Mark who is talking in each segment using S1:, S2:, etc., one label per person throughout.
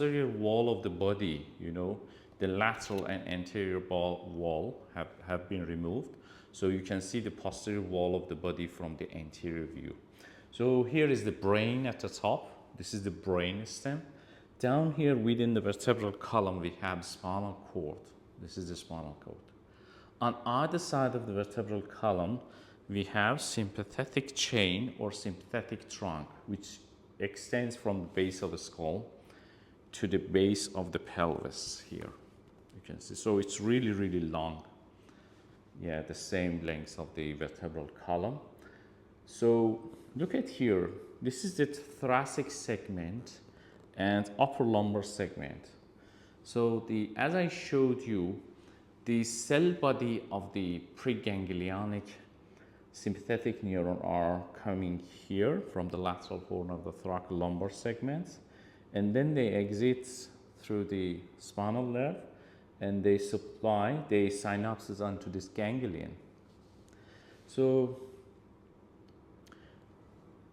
S1: posterior wall of the body, you know, the lateral and anterior wall have been removed. So you can see the posterior wall of the body from the anterior view. So here is the brain at the top. This is the brain stem. Down here within the vertebral column, we have spinal cord. This is the spinal cord. On either side of the vertebral column, we have sympathetic chain or sympathetic trunk, which extends from the base of the skull to the base of the pelvis here. You can see. So it's really, really long. Yeah, the same length of the vertebral column. So look at here. This is the thoracic segment and upper lumbar segment. So as I showed you, the cell body of the preganglionic sympathetic neuron are coming here from the lateral horn of the thoracolumbar segments, and then they exit through the spinal nerve, and they supply the synapses onto this ganglion. So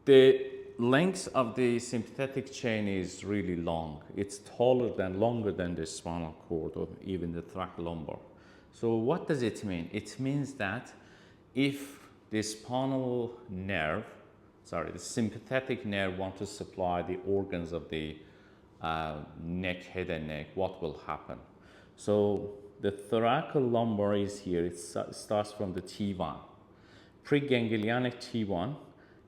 S1: the length of the sympathetic chain is really long. It's longer than the spinal cord or even the thoracolumbar. So what does it mean? It means that if the spinal nerve, the sympathetic nerve wants to supply the organs of the neck, head and neck, what will happen? So the thoracolumbar is here. It starts from the T1. Preganglionic T1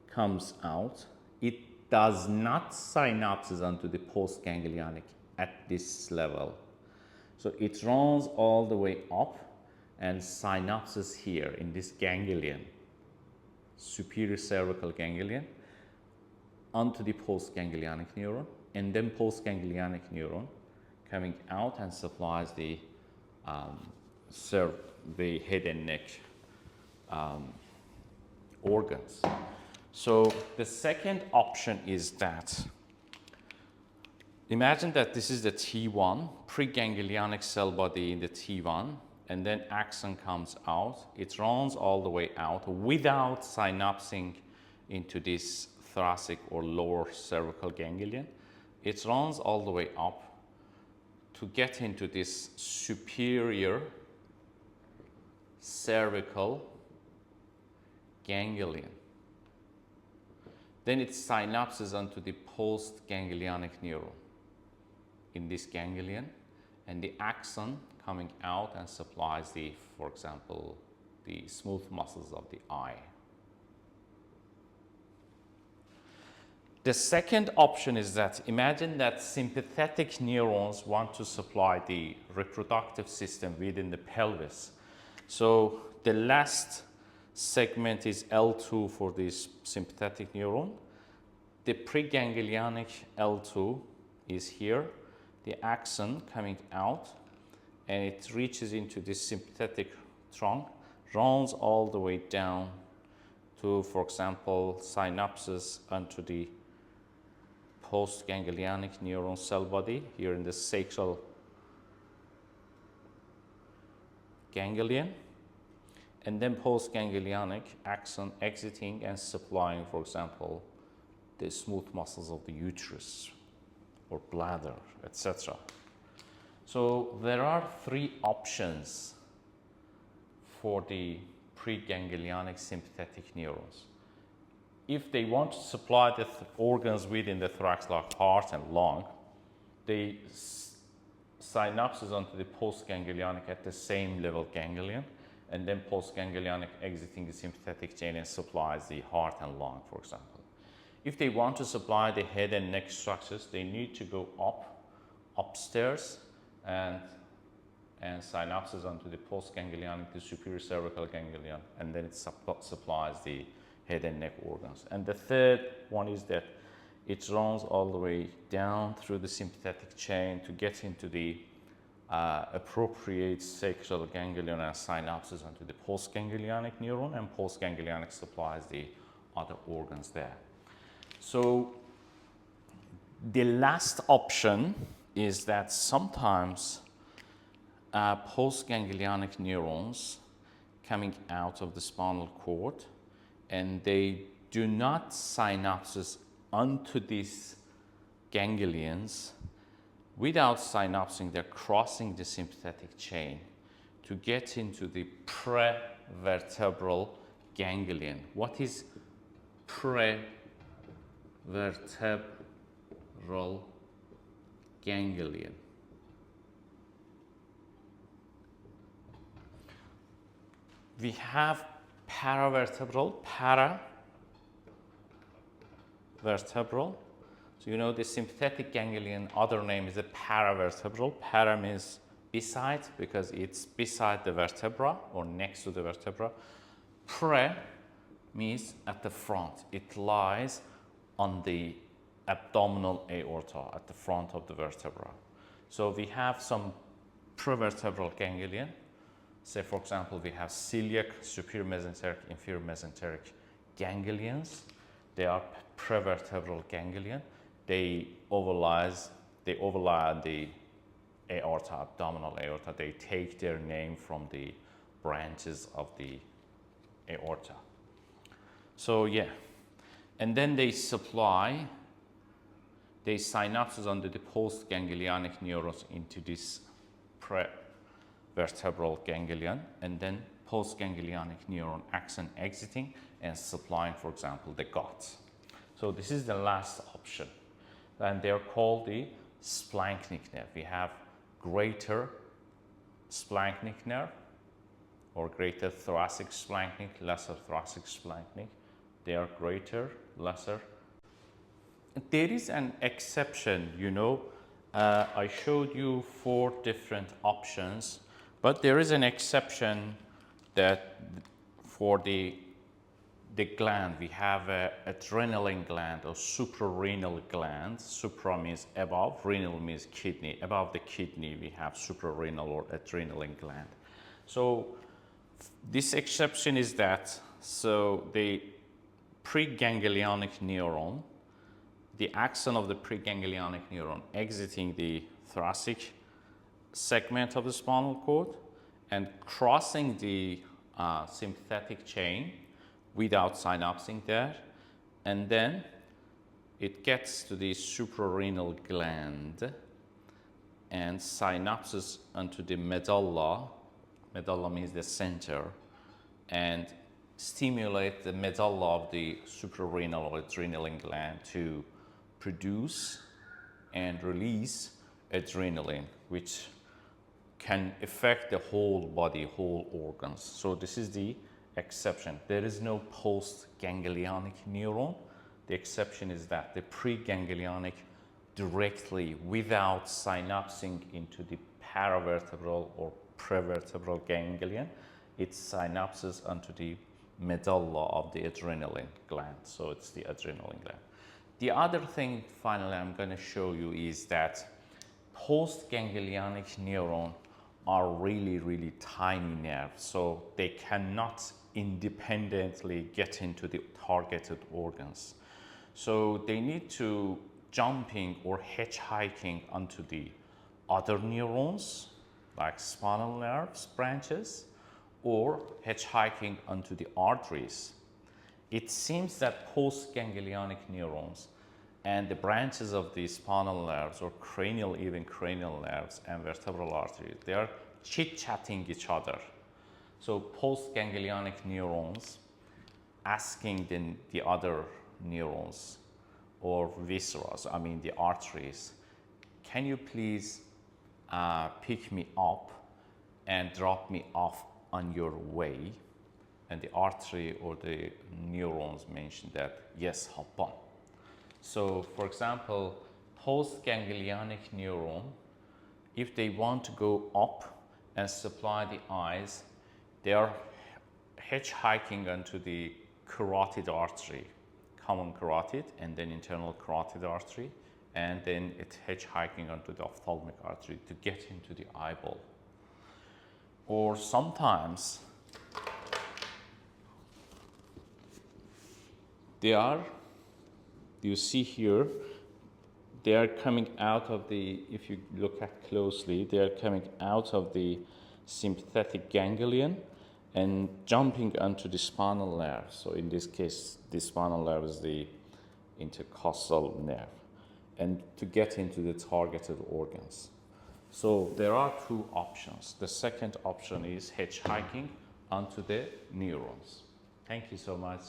S1: comes out. It does not synapses onto the postganglionic at this level. So it runs all the way up and synapses here in this ganglion, superior cervical ganglion, onto the postganglionic neuron, and then postganglionic neuron coming out and supplies the head and neck organs. So the second option is that, imagine that this is the T1, preganglionic cell body in the T1, and then axon comes out. It runs all the way out without synapsing into this thoracic or lower cervical ganglion. It runs all the way up to get into this superior cervical ganglion. Then it synapses onto the postganglionic neuron in this ganglion, and the axon coming out and supplies for example, the smooth muscles of the eye. The second option is that, imagine that sympathetic neurons want to supply the reproductive system within the pelvis. So the last segment is L2 for this sympathetic neuron. The preganglionic L2 is here, the axon coming out, and it reaches into this sympathetic trunk, runs all the way down to, for example, synapses onto the postganglionic neuron cell body here in the sacral ganglion, and then postganglionic axon exiting and supplying, for example, the smooth muscles of the uterus or bladder, etc. So there are three options for the preganglionic sympathetic neurons. If they want to supply the organs within the thorax like heart and lung, they synapses onto the postganglionic at the same level ganglion, and then postganglionic exiting the sympathetic chain and supplies the heart and lung, for example. If they want to supply the head and neck structures, they need to go upstairs and synapses onto the postganglionic, the superior cervical ganglion, and then it supplies the head and neck organs. And the third one is that it runs all the way down through the sympathetic chain to get into the appropriate sacral ganglion and synapses onto the postganglionic neuron, and postganglionic supplies the other organs there. So the last option is that sometimes postganglionic neurons coming out of the spinal cord, and they do not synapses onto these ganglions without synapsing, they're crossing the sympathetic chain to get into the prevertebral ganglion. What is prevertebral ganglion? We have paravertebral, paravertebral. So you know the sympathetic ganglion, other name is a paravertebral. Para means beside because it's beside the vertebra or next to the vertebra. Pre means at the front. It lies on the abdominal aorta at the front of the vertebra. So we have some prevertebral ganglion. Say for example, we have celiac, superior mesenteric, inferior mesenteric ganglions. They are prevertebral ganglion. They overlie the aorta, abdominal aorta. They take their name from the branches of the aorta. So yeah, and then they supply the synapses under the postganglionic neurons into this prevertebral ganglion, and then postganglionic neuron axon exiting and supplying, for example, the gut. So this is the last option, and they are called the splanchnic nerve. We have greater splanchnic nerve or greater thoracic splanchnic, lesser thoracic splanchnic. They are greater, lesser. There is an exception, you know. I showed you 4 different options, but there is an exception that for the gland, we have a adrenaline gland or suprarenal gland. Supra means above, renal means kidney. Above the kidney, we have suprarenal or adrenaline gland. So this exception is that, so the preganglionic neuron, the axon of the preganglionic neuron exiting the thoracic segment of the spinal cord and crossing the sympathetic chain without synapsing there, and then it gets to the suprarenal gland and synapses onto the medulla. Medulla means the center, and stimulate the medulla of the suprarenal or adrenaline gland to produce and release adrenaline, which can affect the whole body, whole organs. So this is the exception. There is no postganglionic neuron. The exception is that the preganglionic directly without synapsing into the paravertebral or prevertebral ganglion, it synapses onto the medulla of the adrenaline gland. So it's the adrenaline gland. The other thing finally I'm going to show you is that postganglionic neuron are really tiny nerves, so they cannot independently get into the targeted organs. So they need to jumping or hitchhiking onto the other neurons like spinal nerves branches or hitchhiking onto the arteries. It seems that postganglionic neurons and the branches of the spinal nerves or cranial, even cranial nerves and vertebral arteries, they are chit-chatting each other. So postganglionic neurons asking the other neurons or viscera, I mean the arteries, can you please pick me up and drop me off on your way? And the artery or the neurons mention that, yes, hop on. So for example, postganglionic neuron, if they want to go up and supply the eyes, they are hitchhiking onto the carotid artery, common carotid, and then internal carotid artery, and then it's hitchhiking onto the ophthalmic artery to get into the eyeball. Or sometimes they are, you see here, they are coming out of the, if you look at closely, they are coming out of the sympathetic ganglion and jumping onto the spinal nerve. So in this case, the spinal nerve is the intercostal nerve. and to get into the targeted organs. So there are two options. The second option is hitchhiking onto the neurons. Thank you so much.